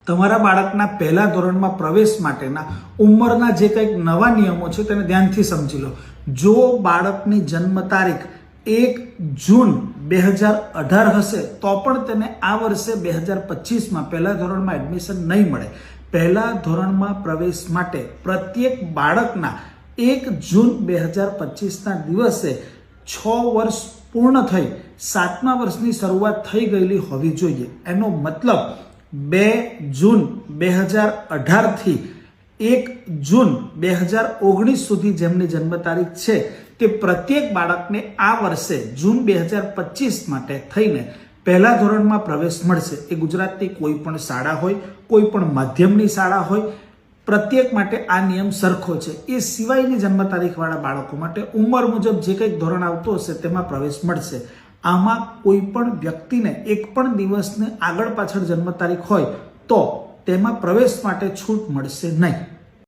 તમારા બાળકના પહેલા ધોરણમાં પ્રવેશ માટેના ઉંમરના જે કંઈક નવા નિયમો છે તેને ધ્યાનથી સમજી લો. જો બાળકની જન્મ તારીખ 1 જૂન 2018 હશે તો પણ તેને આ વર્ષે 2025માં પહેલા ધોરણમાં એડમિશન નહીં મળે. પહેલા ધોરણમાં પ્રવેશ માટે પ્રત્યેક બાળકના 1 જૂન 2025ના દિવસે 6 વર્ષ પૂર્ણ થઈ 7મા વર્ષની શરૂઆત થઈ ગયેલી હોવી જોઈએ. એનો મતલબ 2 જૂન 2018 થી 1 જૂન 2019 સુધી જેમની જન્મ તારીખ છે તે પ્રત્યેક બાળકને આ વર્ષે જૂન 2025 માટે થઈને પહેલા ધોરણમાં પ્રવેશ મળશે. એ ગુજરાતની કોઈ પણ શાળા હોય, કોઈ પણ માધ્યમની શાળા હોય, પ્રત્યેક માટે આ નિયમ સરખો છે. એ સિવાયની જન્મ તારીખવાળા બાળકો માટે ઉંમર મુજબ જે કંઈક ધોરણ આવતું હશે તેમાં પ્રવેશ મળશે. આમાં કોઈ પણ વ્યક્તિને એક પણ દિવસને આગળ પાછળ જન્મ તારીખ હોય તો તેમાં પ્રવેશ માટે છૂટ મળશે નહીં.